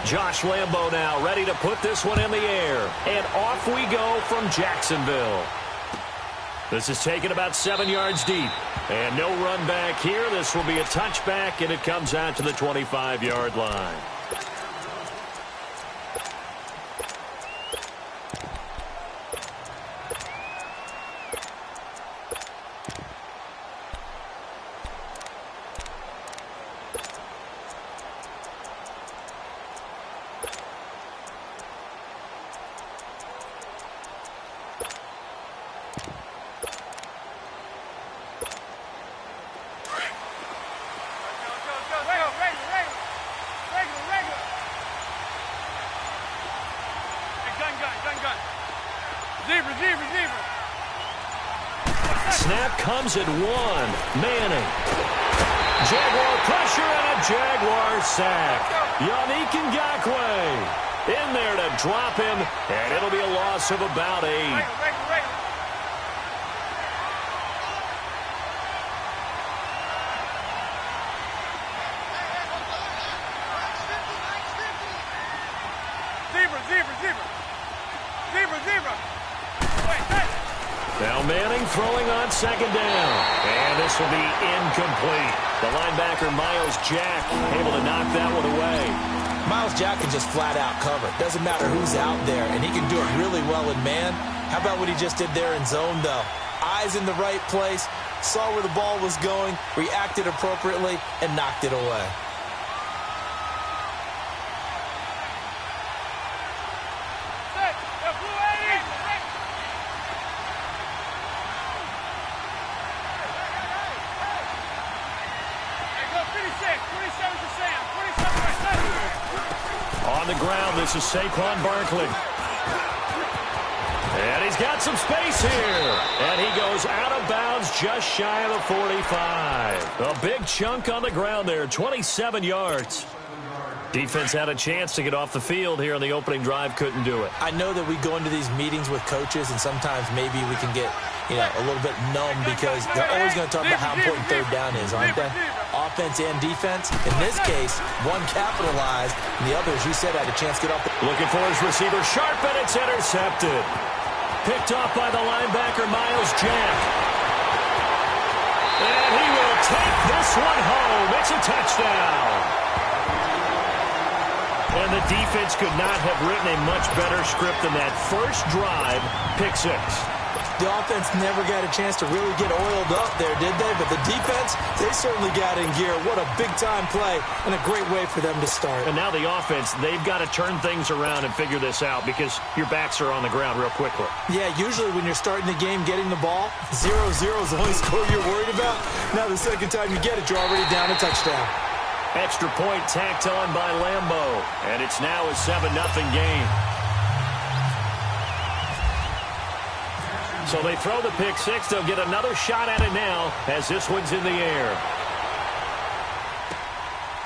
Josh Lambo now ready to put this one in the air. And off we go from Jacksonville. This is taken about 7 yards deep. And no run back here. This will be a touchback, and it comes out to the 25-yard line. Snap comes at 1. Manning. Jaguar pressure and a Jaguar sack. Yannick Ngakoue in there to drop him, and it'll be a loss of about 8. Now Manning throwing on second down. And this will be incomplete. The linebacker, Miles Jack, able to knock that one away. Miles Jack can just flat out cover. Doesn't matter who's out there, and he can do it really well in man. How about what he just did there in zone, though? Eyes in the right place, saw where the ball was going, reacted appropriately, and knocked it away. On the ground, this is Saquon Barkley. And he's got some space here. And he goes out of bounds just shy of the 45. A big chunk on the ground there, 27 yards. Defense had a chance to get off the field here on the opening drive, couldn't do it. I know that we go into these meetings with coaches, and sometimes maybe we can get, a little bit numb because they're always going to talk about how important third down is, aren't they? Offense and defense. In this case, one capitalized, and the other, as you said, had a chance to get off the... Looking for his receiver, sharp, and it's intercepted. Picked off by the linebacker, Miles Jack. And he will take this one home. It's a touchdown. And the defense could not have written a much better script than that first drive, pick 6. The offense never got a chance to really get oiled up there, did they? But the defense, they certainly got in gear. What a big-time play and a great way for them to start. And now the offense, they've got to turn things around and figure this out because your backs are on the ground real quickly. Yeah, usually when you're starting the game getting the ball, 0-0 is the only score you're worried about. Now the second time you get it, you're already down a touchdown. Extra point tacked on by Lambo. And it's now a 7-0 game. So they throw the pick 6. They'll get another shot at it now as this one's in the air.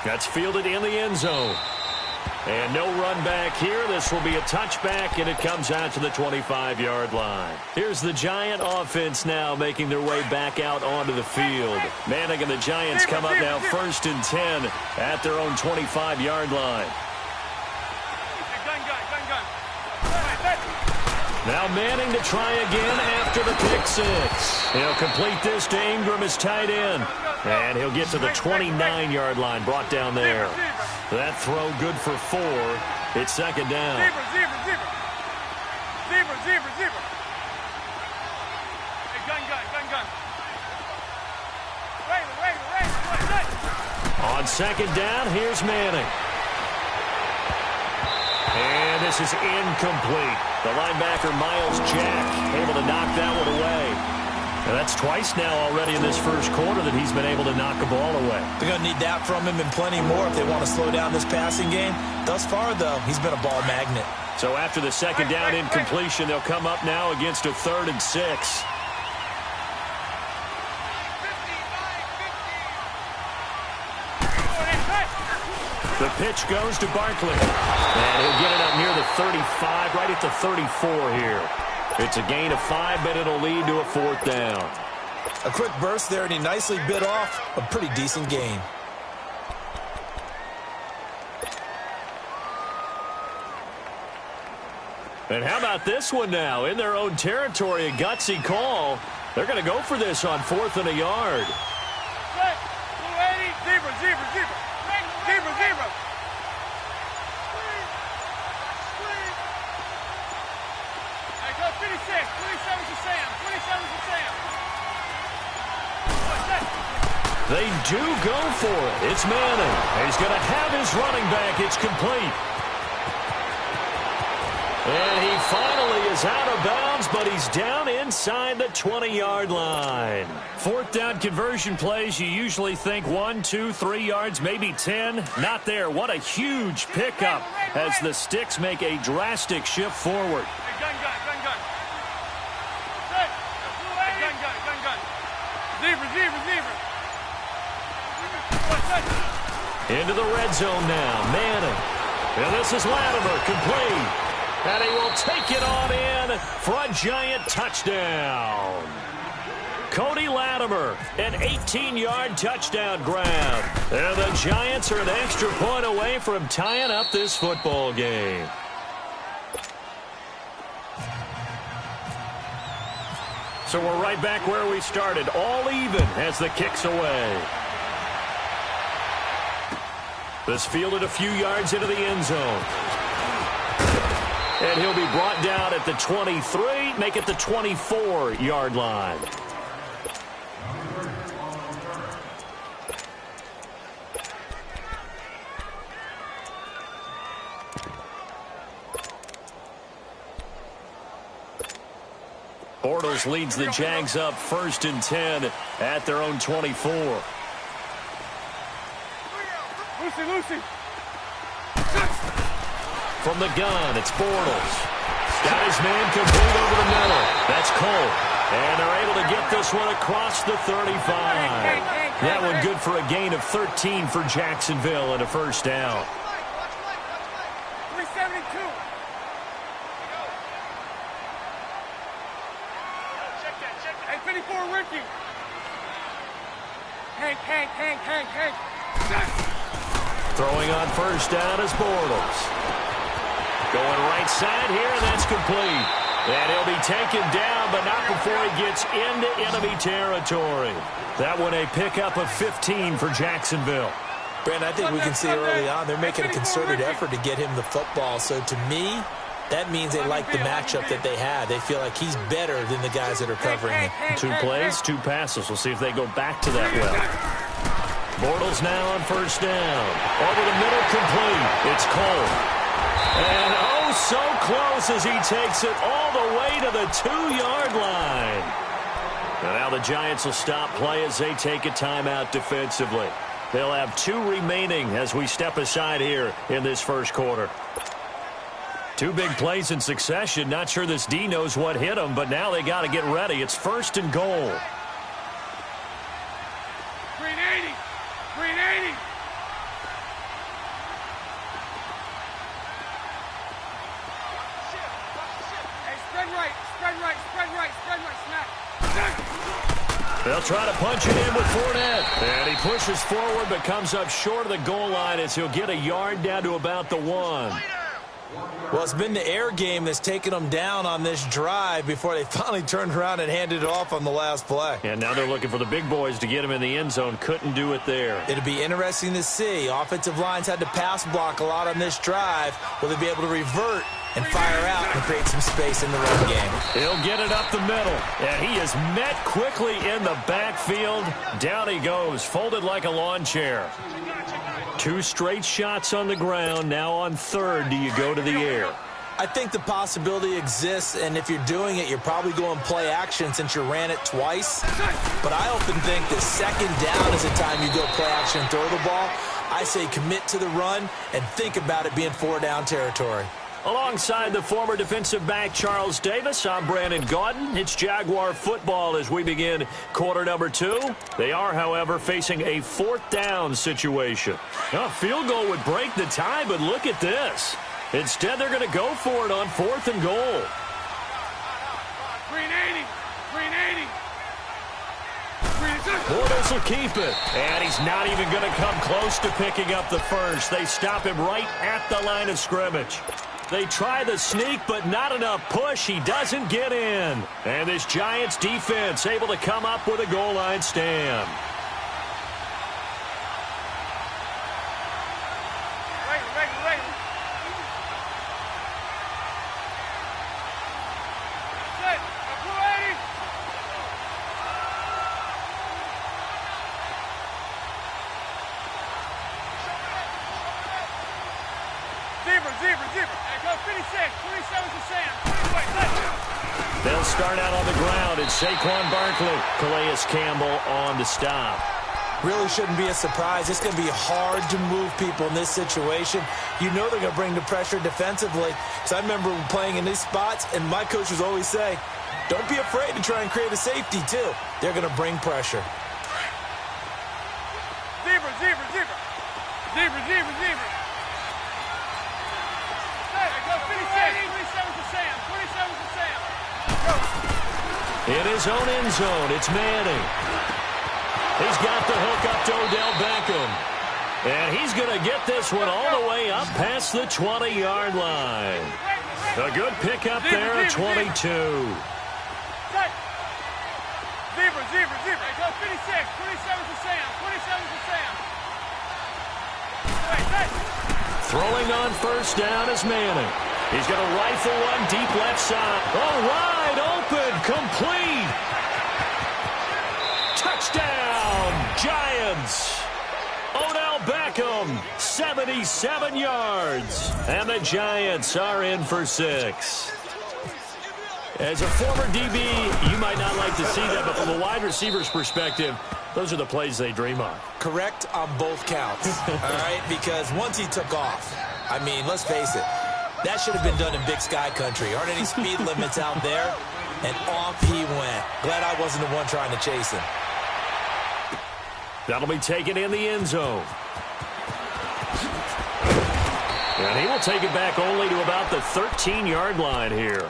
That's fielded in the end zone. And no run back here. This will be a touchback, and it comes out to the 25-yard line. Here's the Giant offense now making their way back out onto the field. Manning and the Giants come up now 1st and 10 at their own 25-yard line. Now Manning to try again after the pick 6. He'll complete this to Ingram, his tight end. And he'll get to the 29-yard line, brought down there. That throw good for 4. It's second down. On second down, here's Manning. And this is incomplete. The linebacker, Miles Jack, able to knock that one away. And that's twice now already in this first quarter that he's been able to knock a ball away. They're going to need that from him and plenty more if they want to slow down this passing game. Thus far, though, he's been a ball magnet. So after the second down incompletion, they'll come up now against a 3rd and 6. The pitch goes to Barkley. And he'll get it up near the 35, right at the 34 here. It's a gain of 5, but it'll lead to a 4th down. A quick burst there, and he nicely bit off a pretty decent gain. And how about this one now? In their own territory, a gutsy call. They're going to go for this on 4th and a yard. Zebra. Hey, go 26. 27's to Sam. 27's to Sam. They do go for it. It's Manning. He's going to have his running back. It's complete. And he finally is out of bounds, but he's down inside the 20-yard line. 4th down conversion plays, you usually think 1, 2, 3 yards, maybe 10. Not there. What a huge pickup as the Sticks make a drastic shift forward. Gun. Zebra. Into the red zone now. Manning. And this is Latimer, complete. And he will take it on in for a giant touchdown. Cody Latimer, an 18-yard touchdown grab. And the Giants are an extra point away from tying up this football game. So we're right back where we started, all even as the kick's away. This fielded a few yards into the end zone. And he'll be brought down at the 23, make it the 24-yard line. Bortles leads the Jags up 1st and 10 at their own 24. Lucy. From the gun, it's Bortles. Got his man complete over the middle. That's Cole. And they're able to get this one across the 35. That one good for a gain of 13 for Jacksonville and a first down. 372. Hey, 54, Ricky. Hank. Throwing on first down is Bortles. Going right side here, and that's complete. And he'll be taken down, but not before he gets into enemy territory. That one a pickup of 15 for Jacksonville. Brandon, I think we can see early on they're making a concerted effort to get him the football. So to me, that means they like the matchup that they have. They feel like he's better than the guys that are covering him. 2 plays, 2 passes. We'll see if they go back to that well. Bortles now on first down. Over the middle, complete. It's Cole. And oh, so close as he takes it all the way to the 2-yard line. And now the Giants will stop play as they take a timeout defensively. They'll have 2 remaining as we step aside here in this first quarter. 2 big plays in succession. Not sure this D knows what hit him, but now they got to get ready. It's 1st and goal. 380. Spread right, snap. They'll try to punch it in with Fournette. And he pushes forward but comes up short of the goal line as he'll get a yard down to about the 1. Well, it's been the air game that's taken them down on this drive before they finally turned around and handed it off on the last play. And now they're looking for the big boys to get him in the end zone. Couldn't do it there. It'll be interesting to see. Offensive lines had to pass block a lot on this drive. Will they be able to revert and fire out and create some space in the run game? He'll get it up the middle. And he is met quickly in the backfield. Down he goes, folded like a lawn chair. 2 straight shots on the ground. Now on 3rd, do you go to the air? I think the possibility exists, and if you're doing it, you're probably going play action since you ran it twice. But I often think that 2nd down is the time you go play action and throw the ball. I say commit to the run and think about it being 4-down territory. Alongside the former defensive back Charles Davis, I'm Brandon Gaudin. It's Jaguar football as we begin quarter number 2. They are, however, facing a 4th down situation. A field goal would break the tie, but look at this. Instead, they're going to go for it on 4th and goal. 380. Bortles will keep it. And he's not even going to come close to picking up the first. They stop him right at the line of scrimmage. They try the sneak, but not enough push. He doesn't get in. And this Giants defense able to come up with a goal line stand. They'll start out on the ground. It's Saquon Barkley. Calais Campbell on the stop. Really shouldn't be a surprise. It's going to be hard to move people in this situation. You know they're going to bring the pressure defensively. So I remember playing in these spots, and my coaches always say, don't be afraid to try and create a safety, too. They're going to bring pressure. Zebra. Hey, go 56. 27 to Sam. 27 to Sam. Go. In his own end zone, it's Manning. He's got the hook up to Odell Beckham. And he's going to get this one all the way up past the 20-yard line. A good pickup there at 22. Zebra. Hey, go 56. 27 to Sam. 27 to Sam. Throwing on first down is Manning. He's going to rifle one deep left side. Oh, wide open, complete. Touchdown, Giants. Odell Beckham, 77 yards. And the Giants are in for 6. As a former DB, you might not like to see that, but from a wide receiver's perspective, those are the plays they dream of. Correct on both counts, all right? Because once he took off, I mean, let's face it, that should have been done in Big Sky Country. Aren't any speed limits out there? And off he went. Glad I wasn't the one trying to chase him. That'll be taken in the end zone. And he will take it back only to about the 13-yard line here.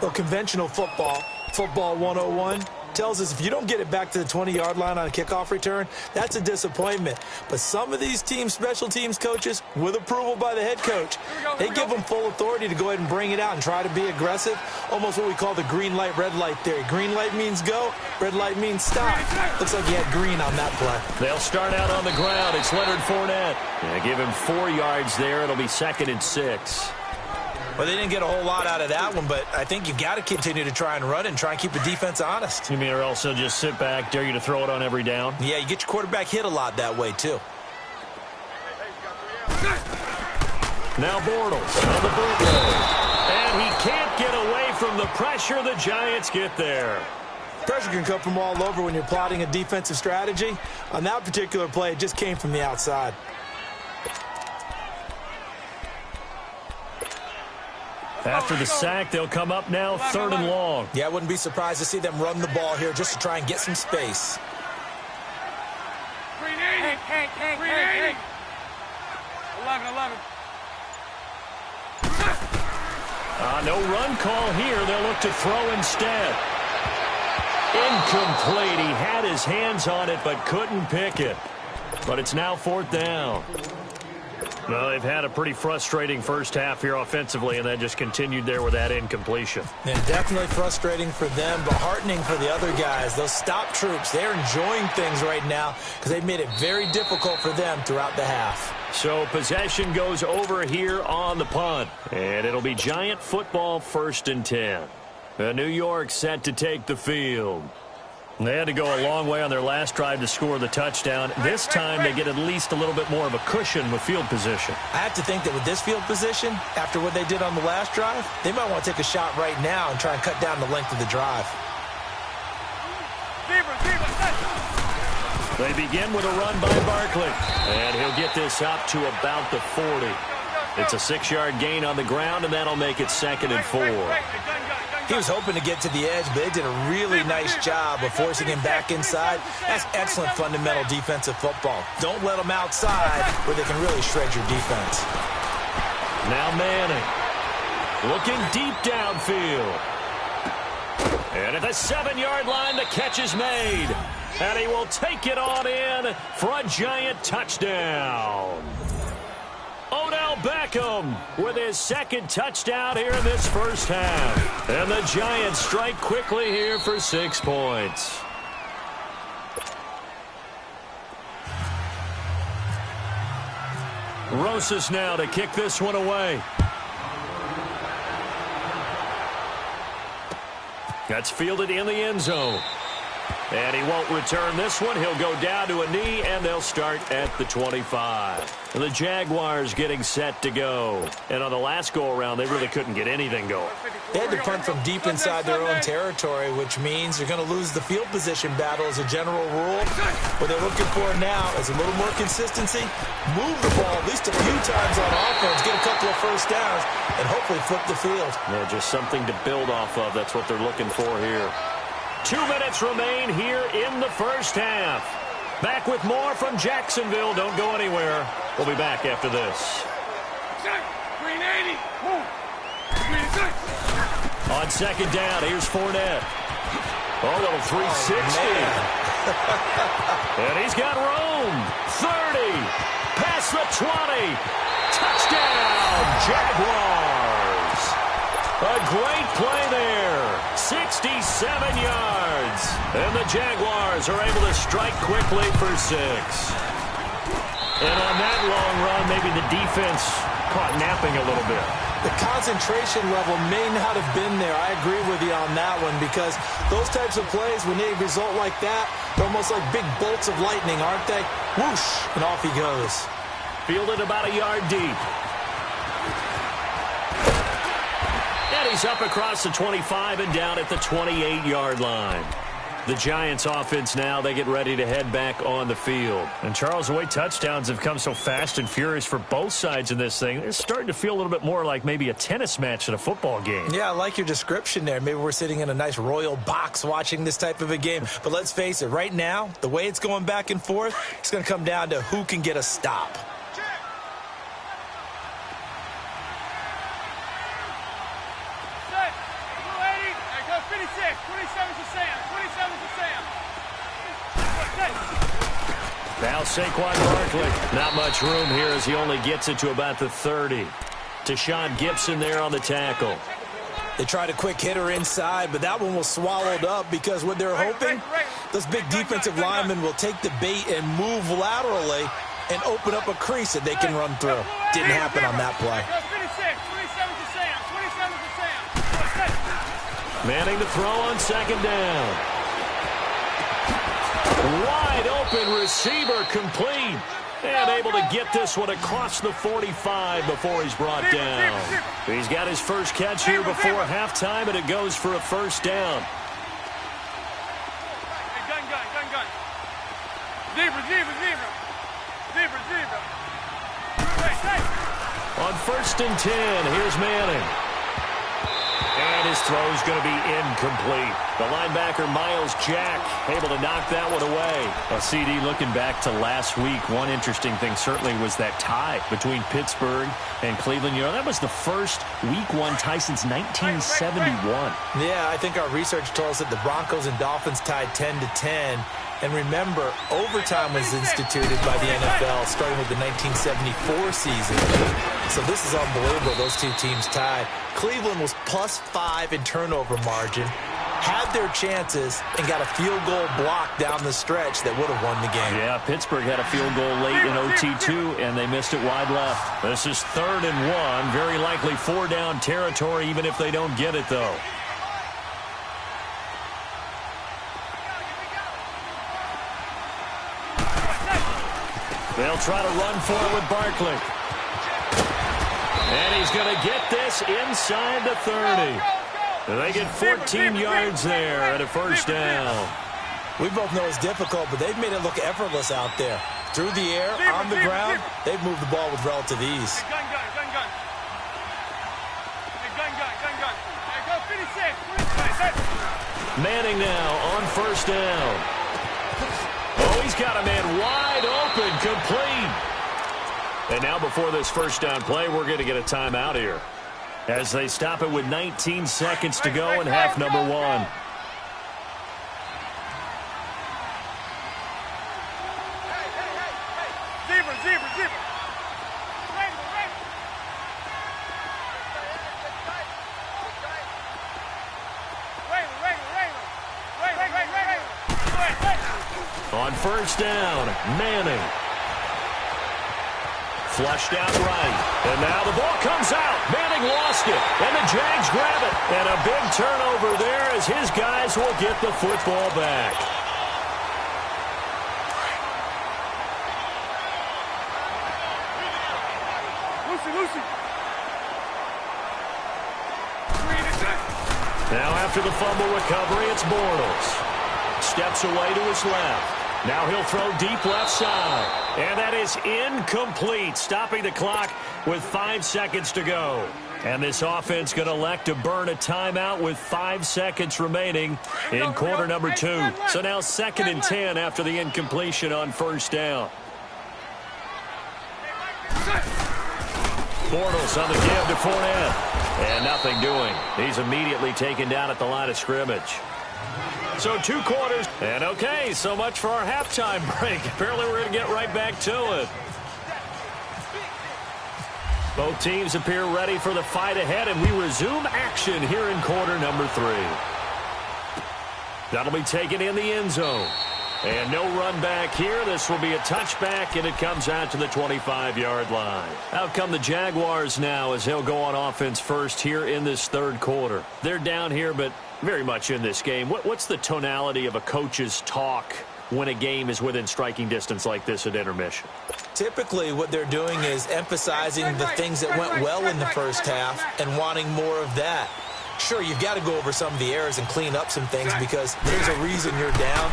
Well, conventional football 101, tells us if you don't get it back to the 20-yard line on a kickoff return, that's a disappointment. But some of these special teams coaches, with approval by the head coach, they give them full authority to go ahead and bring it out and try to be aggressive. Almost what we call the green light, red light theory. Green light means go, red light means stop. Looks like he had green on that play. They'll start out on the ground. It's Leonard Fournette. They give him 4 yards there. It'll be 2nd and 6. Well, they didn't get a whole lot out of that one, but I think you've got to continue to try and run and try and keep the defense honest. You mean or else they'll just sit back, dare you to throw it on every down? Yeah, you get your quarterback hit a lot that way, too. Now Bortles on the bootleg. And he can't get away from the pressure. The Giants get there. Pressure can come from all over when you're plotting a defensive strategy. On that particular play, it just came from the outside. After the sack, they'll come up now 3rd and long. Yeah, I wouldn't be surprised to see them run the ball here just to try and get some space. 380. 11. No run call here. They'll look to throw instead. Incomplete. He had his hands on it but couldn't pick it. But it's now 4th down. Well, they've had a pretty frustrating first half here offensively, and then just continued there with that incompletion. And definitely frustrating for them, but heartening for the other guys. Those stop troops, they're enjoying things right now because they've made it very difficult for them throughout the half. So possession goes over here on the punt, and it'll be Giant football 1st and 10. New York set to take the field. They had to go a long way on their last drive to score the touchdown. This time they get at least a little bit more of a cushion with field position. I have to think that with this field position, after what they did on the last drive, they might want to take a shot right now and try and cut down the length of the drive. They begin with a run by Barkley, and he'll get this up to about the 40. It's a 6-yard gain on the ground, and that'll make it 2nd and 4. He was hoping to get to the edge, but they did a really nice job of forcing him back inside. That's excellent fundamental defensive football. Don't let them outside where they can really shred your defense. Now Manning looking deep downfield. And at the 7-yard line, the catch is made. And he will take it on in for a Giant touchdown. Odell Beckham with his second touchdown here in this first half. And the Giants strike quickly here for 6 points. Rosas now to kick this one away. That's fielded in the end zone. And he won't return this one. He'll go down to a knee, and they'll start at the 25. The Jaguars getting set to go. And on the last go-around, they really couldn't get anything going. They had to punt from deep inside their own territory, which means you're going to lose the field position battle as a general rule. What they're looking for now is a little more consistency, move the ball at least a few times on offense, get a couple of first downs, and hopefully flip the field. Yeah, just something to build off of. That's what they're looking for here. 2 minutes remain here in the first half. Back with more from Jacksonville. Don't go anywhere. We'll be back after this. On second down, here's Fournette. Oh, a little 360. And he's got room. 30. Past the 20. Touchdown, Jaguars. A great play there. 67 yards. And the Jaguars are able to strike quickly for 6. And on that long run, maybe the defense caught napping a little bit. The concentration level may not have been there. I agree with you on that one, because those types of plays, when they result like that, they're almost like big bolts of lightning, aren't they? Whoosh, and off he goes. Fielded about a yard deep. And he's up across the 25 and down at the 28-yard line. The Giants offense now, they get ready to head back on the field. And Charles, the way touchdowns have come so fast and furious for both sides in this thing, it's starting to feel a little bit more like maybe a tennis match in a football game. Yeah, I like your description there. Maybe we're sitting in a nice royal box watching this type of a game. But let's face it, right now, the way it's going back and forth, it's going to come down to who can get a stop. Now Saquon Barkley. Not much room here as he only gets it to about the 30. Deshaun Gibson there on the tackle. They tried a quick hitter inside, but that one was swallowed up because what they're hoping, those big defensive linemen will take the bait and move laterally and open up a crease that they can run through. Didn't happen on that play. Manning to throw on second down. Wide open receiver complete. And able to get this one across the 45 before he's brought down. He's got his first catch here before halftime, and it goes for a first down. Gun. Zebra. On first and 10, here's Manning. And his throw's going to be incomplete. The linebacker, Miles Jack, able to knock that one away. Well, CD, looking back to last week, one interesting thing certainly was that tie between Pittsburgh and Cleveland. You know, that was the first Week 1 tie since 1971. Yeah, I think our research told us that the Broncos and Dolphins tied 10-10. And remember, overtime was instituted by the NFL starting with the 1974 season. So this is unbelievable, those two teams tied. Cleveland was +5 in turnover margin, had their chances, and got a field goal block down the stretch that would have won the game. Yeah, Pittsburgh had a field goal late in OT too, and they missed it wide left. This is 3rd and 1, very likely 4-down territory, even if they don't get it, though. They'll try to run for it with Barkley. And he's going to get this inside the 30. They get 14 yards there at a first down. We both know it's difficult, but they've made it look effortless out there. Through the air, on the ground, they've moved the ball with relative ease. Gun. Go 56. Manning now on first down. Oh, he's got a man wide open, complete. And now before this first down play, we're going to get a timeout here as they stop it with 19 seconds to go in half number 1. Zebra. On first down, Manning. Flushed out right. And now the ball comes out. Manning lost it. And the Jags grab it. And a big turnover there as his guys will get the football back. Now after the fumble recovery, it's Bortles. Steps away to his left. Now he'll throw deep left side. And that is incomplete, stopping the clock with 5 seconds to go. And this offense going to elect to burn a timeout with 5 seconds remaining in quarter number 2. So now 2nd and 10 after the incompletion on first down. Bortles on the give to Fournette. And nothing doing. He's immediately taken down at the line of scrimmage. So 2 quarters. And okay, so much for our halftime break. Apparently we're going to get right back to it. Both teams appear ready for the fight ahead, and we resume action here in quarter number 3. That'll be taken in the end zone. And no run back here. This will be a touchback, and it comes out to the 25-yard line. Out come the Jaguars now as they'll go on offense first here in this third quarter. They're down here, but very much in this game. What's the tonality of a coach's talk when a game is within striking distance like this at intermission? Typically, what they're doing is emphasizing the things that went well in the first half and wanting more of that. Sure, you've got to go over some of the errors and clean up some things because there's a reason you're down.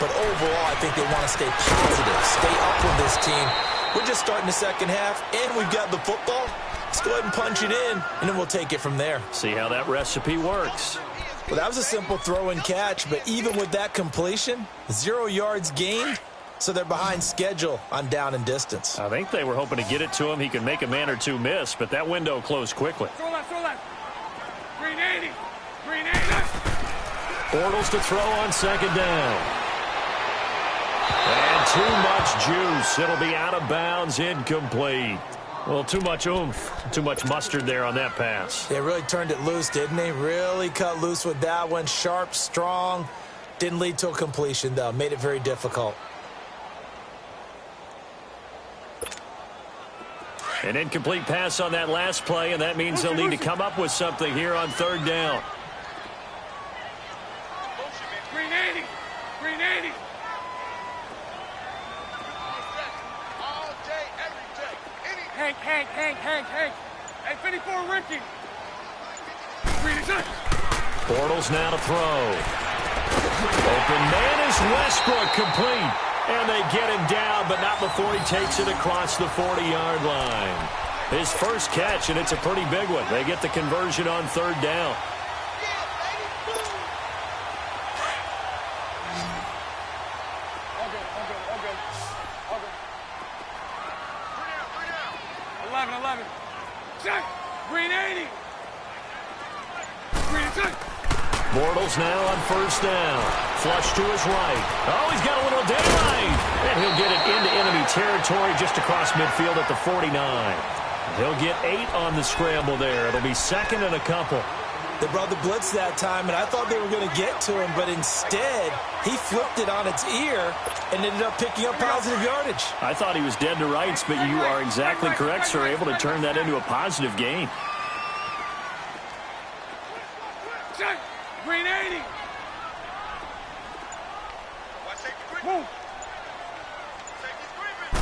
But overall, I think they want to stay positive, stay up with this team. We're just starting the second half, and we've got the football. Let's go ahead and punch it in, and then we'll take it from there. See how that recipe works. Well, that was a simple throw and catch, but even with that completion, 0 yards gained, so they're behind schedule on down and distance. I think they were hoping to get it to him. He could make a man or two miss, but that window closed quickly. Throw left, throw left. Green 80. Green 80. Bortles to throw on second down. And too much juice. It'll be out of bounds, incomplete. Well, too much oomph, too much mustard there on that pass. They really turned it loose, didn't they? Really cut loose with that one. Sharp, strong. Didn't lead to a completion, though. Made it very difficult. An incomplete pass on that last play, and that means they'll need to come up with something here on third down. Green 80. Green 80. Hank. Hey, 54, Ricky. Green is it. Bortles now to throw. Open man is Westbrook, complete. And they get him down, but not before he takes it across the 40-yard line. His first catch, and it's a pretty big one. They get the conversion on third down. All good. 11. Check. Green 80. Green check. Bortles now on first down. Flush to his right. Oh, he's got a little daylight. And he'll get it into enemy territory just across midfield at the 49. He'll get 8 on the scramble there. It'll be second and a couple. They brought the blitz that time, and I thought they were going to get to him, but instead, he flipped it on its ear and ended up picking up positive yardage. I thought he was dead to rights, but you are exactly correct, sir. Able to turn that into a positive gain. Check. Green 80. Move.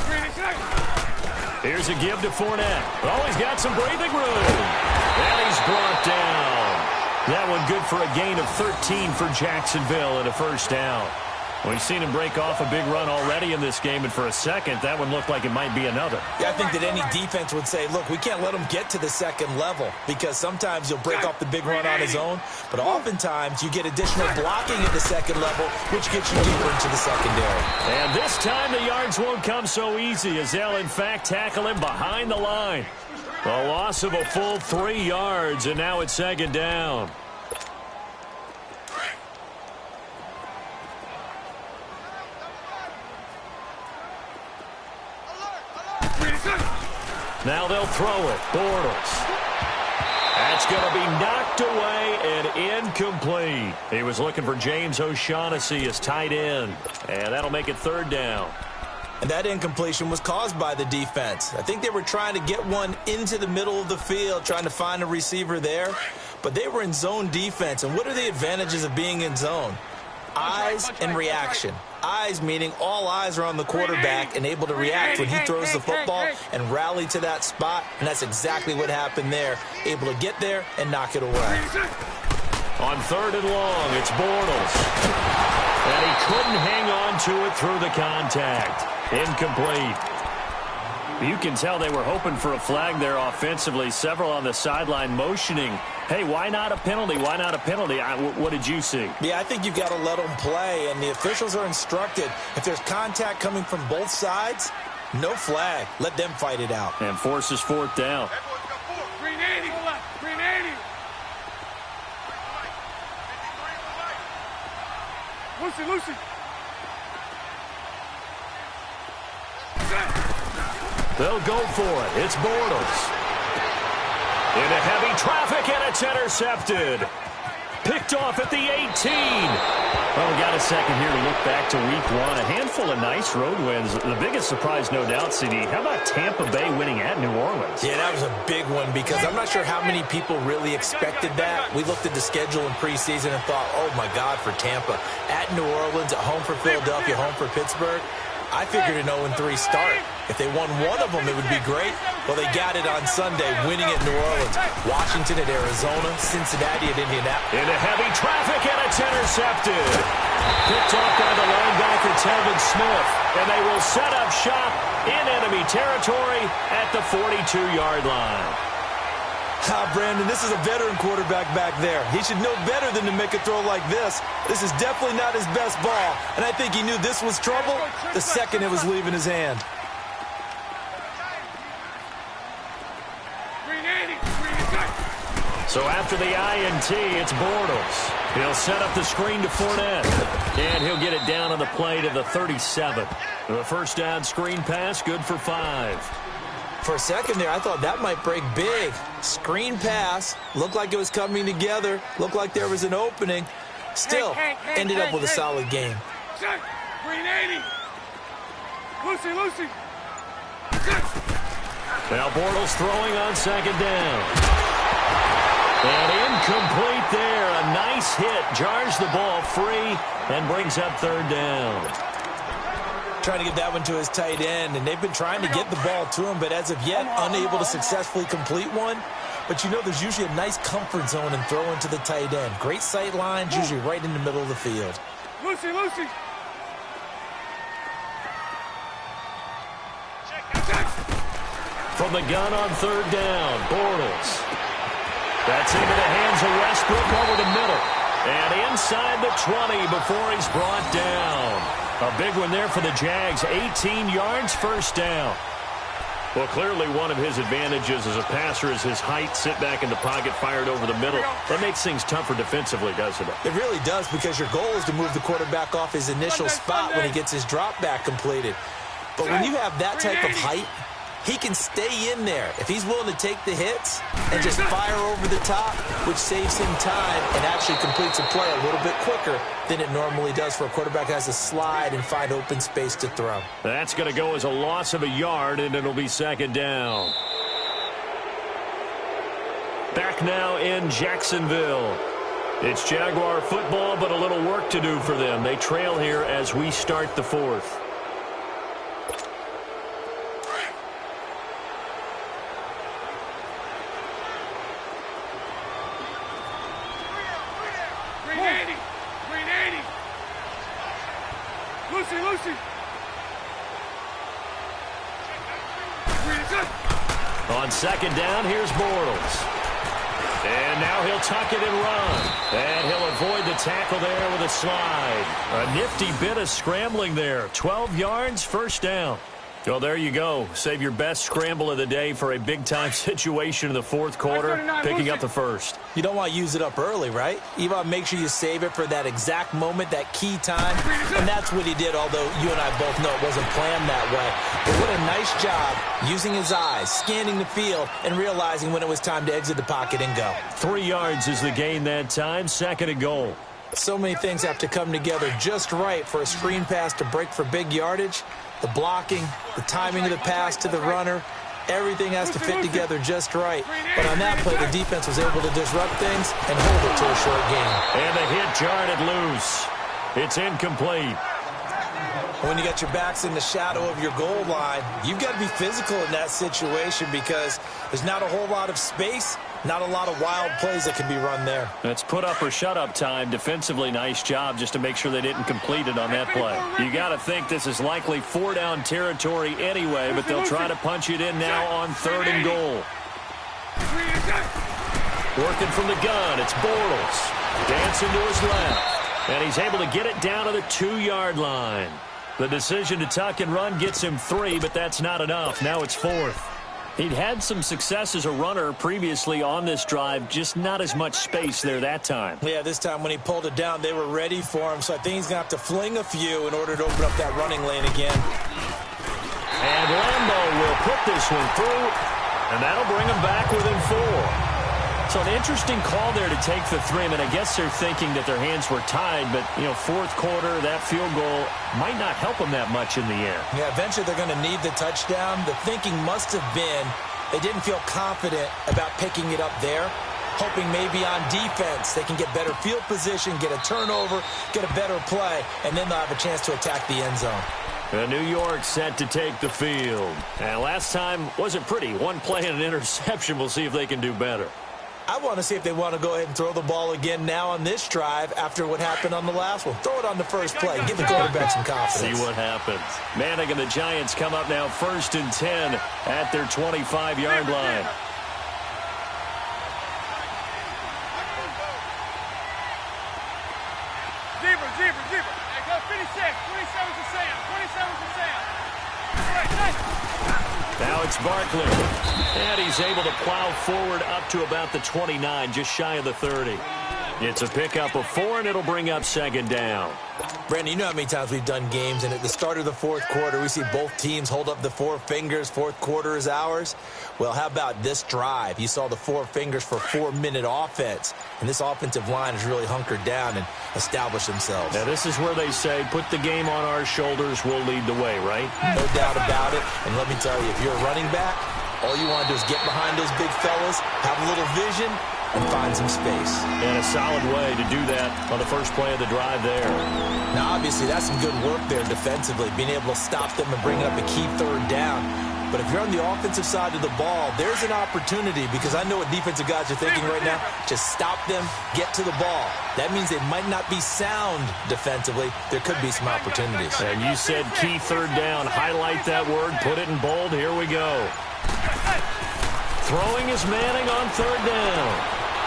Green is check. Here's a give to Fournette. Oh, he's got some breathing room. And he's brought down. That one good for a gain of 13 for Jacksonville and a first down. We've seen him break off a big run already in this game, and for a second, that one looked like it might be another. Yeah, I think that any defense would say, look, we can't let him get to the second level because sometimes he'll break off the big run on his own, but oftentimes you get additional blocking at the second level, which gets you deeper into the secondary. And this time the yards won't come so easy as they'll, in fact, tackle him behind the line. A loss of a full 3 yards, and now it's second down. Now they'll throw it. Bortles. That's going to be knocked away and incomplete. He was looking for James O'Shaughnessy as tight end, and that'll make it 3rd down. And that incompletion was caused by the defense. I think they were trying to get one into the middle of the field, trying to find a receiver there. But they were in zone defense. And what are the advantages of being in zone? Eyes and reaction. Eyes meaning all eyes are on the quarterback and able to react when he throws the football and rally to that spot. And that's exactly what happened there. Able to get there and knock it away. On 3rd and long, it's Bortles. And he couldn't hang on to it through the contact. Incomplete. You can tell they were hoping for a flag there offensively. Several on the sideline motioning, hey, why not a penalty? Why not a penalty? What did you see? Yeah, I think you've got to let them play, and the officials are instructed. If there's contact coming from both sides, no flag. Let them fight it out. And forces 4th down. Green 80 left. Green 80. Lucy. They'll go for it. It's Bortles. Into heavy traffic, and it's intercepted. Picked off at the 18. Well, we got a second here to look back to week 1. A handful of nice road wins. The biggest surprise, no doubt, CD. How about Tampa Bay winning at New Orleans? Yeah, that was a big one because I'm not sure how many people really expected that. We looked at the schedule in preseason and thought, oh, my God, for Tampa. At New Orleans, at home for Philadelphia, home for Pittsburgh. I figured an 0-3 start. If they won one of them, it would be great. Well, they got it on Sunday, winning at New Orleans. Washington at Arizona, Cincinnati at Indianapolis. Into heavy traffic, and it's intercepted. Picked off by the linebacker, Telvin Smith. And they will set up shop in enemy territory at the 42-yard line. Brandon, this is a veteran quarterback back there. He should know better than to make a throw like this. This is definitely not his best ball, and I think he knew this was trouble the second it was leaving his hand. So after the INT, it's Bortles. He'll set up the screen to Fournette, and he'll get it down on the play to the 37. The first down screen pass, good for 5. For a second there, I thought that might break big. Screen pass, looked like it was coming together, looked like there was an opening. Still, ended up with a solid game. Green 80. Lucy. Now Bortles throwing on 2nd down. And incomplete there. A nice hit. Jars the ball free and brings up 3rd down. Trying to get that one to his tight end, and they've been trying to get the ball to him, but as of yet, unable to successfully complete one. But you know there's usually a nice comfort zone in throwing to the tight end. Great sight lines, usually right in the middle of the field. Lucy. From the gun on 3rd down, Bortles. That's into the hands of Westbrook over the middle. And inside the 20 before he's brought down. A big one there for the Jags. 18 yards, 1st down. Well, clearly one of his advantages as a passer is his height. Sit back in the pocket, fired over the middle. That makes things tougher defensively, doesn't it? It really does, because your goal is to move the quarterback off his initial spot when he gets his drop back completed. But when you have that type of height, he can stay in there if he's willing to take the hits and just fire over the top, which saves him time and actually completes a play a little bit quicker than it normally does for a quarterback who has to slide and find open space to throw. That's going to go as a loss of a yard, and it'll be 2nd down. Back now in Jacksonville. It's Jaguar football, but a little work to do for them. They trail here as we start the 4th. Lucy. On 2nd down, here's Bortles. And now he'll tuck it and run. And he'll avoid the tackle there with a slide. A nifty bit of scrambling there. 12 yards, 1st down. Well, there you go. Save your best scramble of the day for a big-time situation in the fourth quarter, picking up the first. You don't want to use it up early, right? You want to make sure you save it for that exact moment, that key time. And that's what he did, although you and I both know it wasn't planned that way. But what a nice job using his eyes, scanning the field, and realizing when it was time to exit the pocket and go. 3 yards is the gain that time, 2nd and goal. So many things have to come together just right for a screen pass to break for big yardage. The blocking, the timing of the pass to the runner, everything has to fit together just right. But on that play, the defense was able to disrupt things and hold it to a short gain. And the hit jarred it loose. It's incomplete. When you got your backs in the shadow of your goal line, you've got to be physical in that situation because there's not a whole lot of space, not a lot of wild plays that can be run there. That's put up or shut up time. Defensively, nice job just to make sure they didn't complete it on that play. You got to think this is likely 4-down territory anyway, but they'll try to punch it in now on 3rd and goal. Working from the gun, it's Bortles. Dancing to his left. And he's able to get it down to the 2-yard line. The decision to tuck and run gets him 3, but that's not enough. Now it's 4th. He'd had some success as a runner previously on this drive, just not as much space there that time. Yeah, this time when he pulled it down, they were ready for him, so I think he's going to have to fling a few in order to open up that running lane again. And Lambeau will put this one through, and that'll bring him back within 4. So an interesting call there to take the 3. I mean, I guess they're thinking that their hands were tied, but, you know, 4th quarter, that field goal might not help them that much in the end. Yeah, eventually they're going to need the touchdown. The thinking must have been they didn't feel confident about picking it up there, hoping maybe on defense they can get better field position, get a turnover, get a better play, and then they'll have a chance to attack the end zone. New York set to take the field. And last time wasn't pretty. One play and an interception. We'll see if they can do better. I want to see if they want to go ahead and throw the ball again now on this drive after what happened on the last one. Throw it on the first play. Give the quarterback some confidence. See what happens. Manning and the Giants come up now 1st and 10 at their 25-yard line. Zebra. Hey, go 56. 27 to Sam. 27 to Sam. Now it's Barkley. And he's able to plow forward up to about the 29, just shy of the 30. It's a pickup of 4, and it'll bring up 2nd down. Brandon, you know how many times we've done games, and at the start of the 4th quarter, we see both teams hold up the 4 fingers, 4th quarter is ours. Well, how about this drive? You saw the 4 fingers for 4-minute offense, and this offensive line has really hunkered down and established themselves. Now, this is where they say, put the game on our shoulders, we'll lead the way, right? No doubt about it, and let me tell you, if you're a running back, all you want to do is get behind those big fellas, have a little vision, and find some space. And a solid way to do that on the first play of the drive there. Now, obviously, that's some good work there defensively, being able to stop them and bring up a key 3rd down. But if you're on the offensive side of the ball, there's an opportunity because I know what defensive guys are thinking right now. Just stop them, get to the ball. That means they might not be sound defensively. There could be some opportunities. And you said key 3rd down. Highlight that word. Put it in bold. Here we go. Throwing is Manning on 3rd down.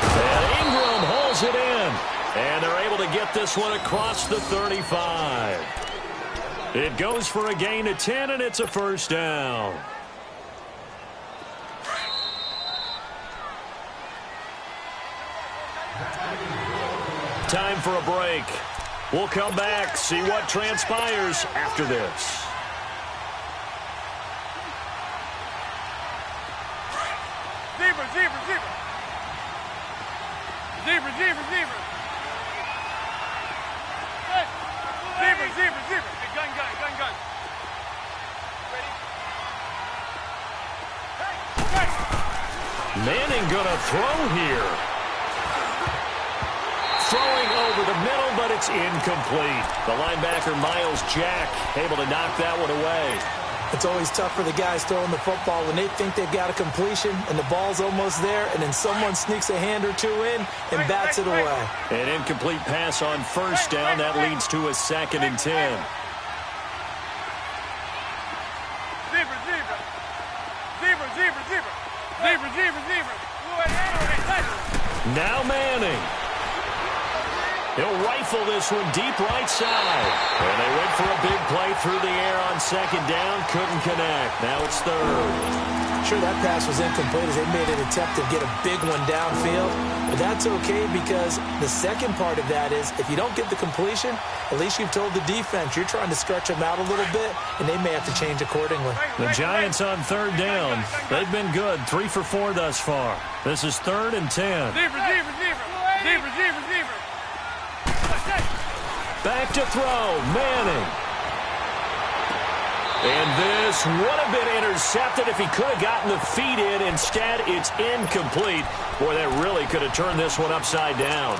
And Ingram hauls it in. And they're able to get this one across the 35. It goes for a gain of 10, and it's a 1st down. Time for a break. We'll come back, see what transpires after this. Zebra. Hey, zebra. Hey, gun. Ready? Hey. Manning gonna throw here. Throwing over the middle, but it's incomplete. The linebacker, Miles Jack, able to knock that one away. It's always tough for the guys throwing the football when they think they've got a completion and the ball's almost there, and then someone sneaks a hand or 2 in and bats it away. An incomplete pass on 1st down. That leads to a 2nd and 10. Zebra. Now Manning. He'll rifle this one deep right side. And they went for a big play through the air on second down. Couldn't connect. Now it's third. Sure, that pass was incomplete as they made an attempt to get a big one downfield. But that's okay because the second part of that is if you don't get the completion, at least you've told the defense you're trying to stretch them out a little bit, and they may have to change accordingly. The Giants on third down. They've been good, 3 for 4 thus far. This is 3rd and 10. Back to throw, Manning. And this would have been intercepted if he could have gotten the feet in. Instead, it's incomplete. Boy, that really could have turned this one upside down.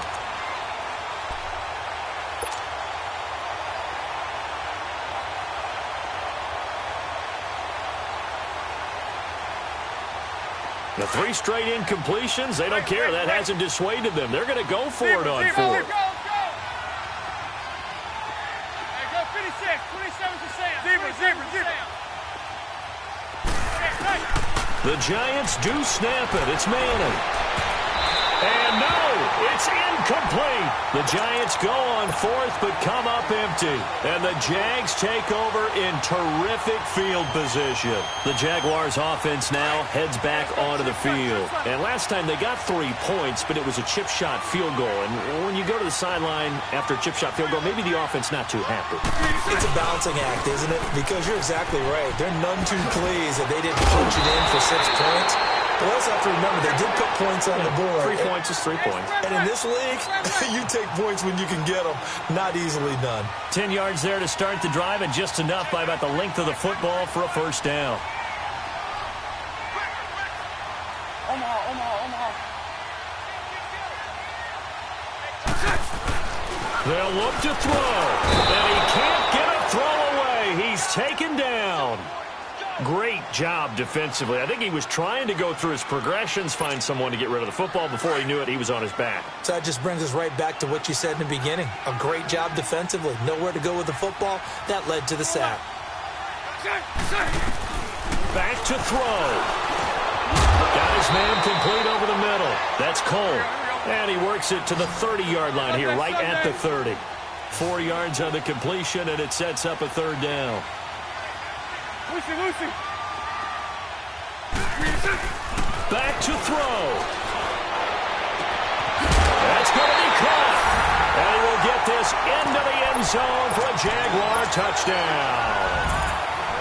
The 3 straight incompletions, they don't care. That hasn't dissuaded them. They're going to go for it on 4th. The Giants do snap it. It's Manning. And no, it's incomplete. The Giants go on 4th but come up empty. And the Jags take over in terrific field position. The Jaguars offense now heads back onto the field. And last time they got 3 points, but it was a chip shot field goal. And when you go to the sideline after a chip shot field goal, maybe the offense not too happy. It's a balancing act, isn't it? Because you're exactly right. They're none too pleased that they didn't punch it in for 6 points. But also have to remember, they did put points on the board. 3 points is 3 points. And in this league, you take points when you can get them. Not easily done. 10 yards there to start the drive, and just enough by about the length of the football for a first down. They'll look to throw. And he can't get a throw away. He's taken down. Great job defensively. I think he was trying to go through his progressions, find someone to get rid of the football. Before he knew it, he was on his back. So that just brings us right back to what you said in the beginning. A great job defensively. Nowhere to go with the football. That led to the sack. Back to throw. Got his man complete over the middle. That's Cole. And he works it to the 30-yard line here, right at the 30. 4 yards on the completion, and it sets up a third down. Back to throw. That's going to be caught. And he will get this into the end zone for a Jaguar touchdown.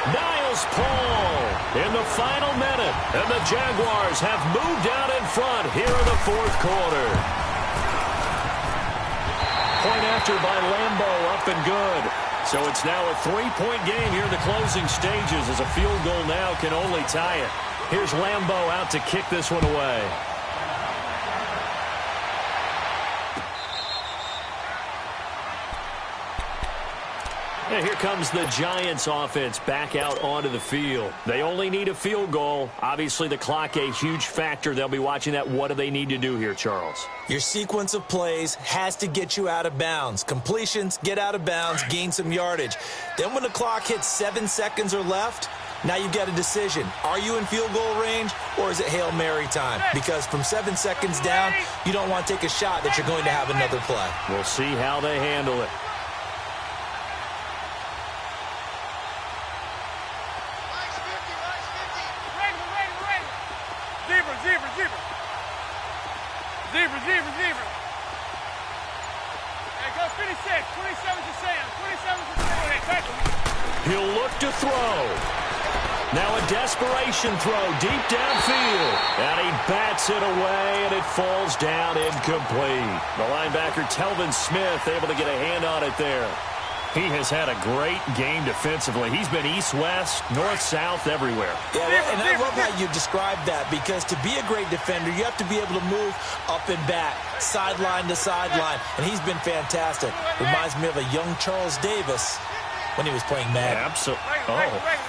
Niles Paul in the final minute. And the Jaguars have moved out in front here in the 4th quarter. Point after by Lambo, up and good. So it's now a 3-point game here in the closing stages as a field goal now can only tie it. Here's Lambo out to kick this one away. And here comes the Giants offense back out onto the field. They only need a field goal. Obviously, the clock a huge factor. They'll be watching that. What do they need to do here, Charles? Your sequence of plays has to get you out of bounds. Completions, get out of bounds, gain some yardage. Then when the clock hits 7 seconds or left, now you've got a decision. Are you in field goal range or is it Hail Mary time? Because from 7 seconds down, you don't want to take a shot that you're going to have another play. We'll see how they handle it. Zebra. Hey, go 56. 27 to Sam. 27 to Sam. He'll look to throw. Now a desperation throw deep downfield. And he bats it away, and it falls down incomplete. The linebacker, Telvin Smith, able to get a hand on it there. He has had a great game defensively. He's been east-west, north-south, everywhere. Yeah, and I love how you described that because to be a great defender, you have to be able to move up and back, sideline to sideline, and he's been fantastic. Reminds me of a young Charles Davis when he was playing Madden. Absolutely. Oh,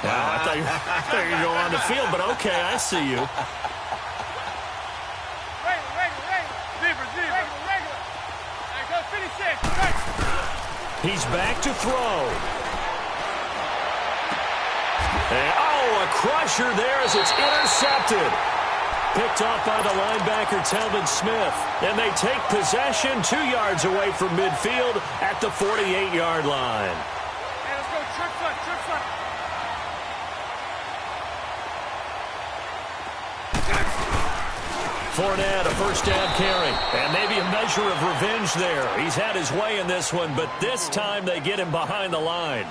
wow. I thought you were going to go on the field, but okay, I see you. He's back to throw. And, a crusher there as it's intercepted. picked off by the linebacker, Telvin Smith. And they take possession 2 yards away from midfield at the 48-yard line. Hey, let's go. Trick foot, trick foot. Fournette, a first down carry. And maybe a measure of revenge there. He's had his way in this one, but this time they get him behind the line.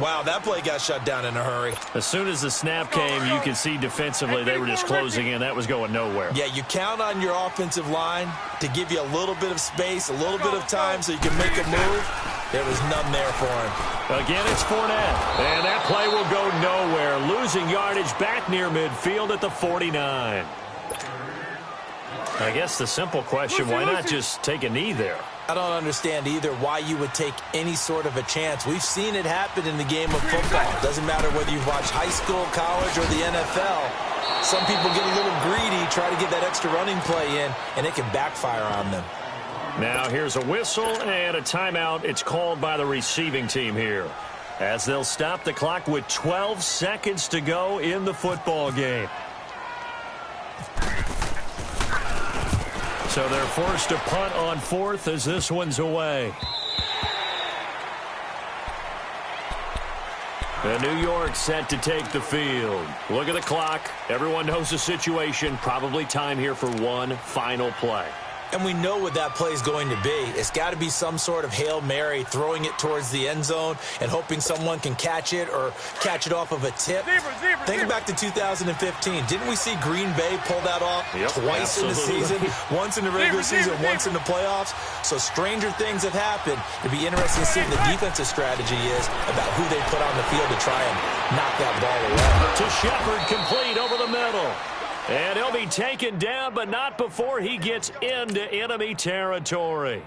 Wow, that play got shut down in a hurry. As soon as the snap came, you could see defensively they were just closing in. That was going nowhere. Yeah, you count on your offensive line to give you a little bit of space, a little bit of time so you can make a move. There was none there for him. Again, it's Fournette. And that play will go nowhere. Losing yardage back near midfield at the 49. I guess the simple question, why not just take a knee there? I don't understand either why you would take any sort of a chance. We've seen it happen in the game of football. It doesn't matter whether you've watched high school, college, or the NFL. Some people get a little greedy, try to get that extra running play in, and it can backfire on them. Now here's a whistle and a timeout. It's called by the receiving team here, as they'll stop the clock with 12 seconds to go in the football game. So they're forced to punt on fourth as this one's away. And New York set to take the field. Look at the clock. Everyone knows the situation. Probably time here for one final play. And we know what that play is going to be. It's got to be some sort of Hail Mary, throwing it towards the end zone and hoping someone can catch it or catch it off of a tip. Think back to 2015. Didn't we see Green Bay pull that off twice in the season? Once in the regular season, once in the playoffs. So stranger things have happened. It'd be interesting to see what the defensive strategy is about who they put on the field to try and knock that ball away. To Shepard, complete over the middle. And he'll be taken down, but not before he gets into enemy territory.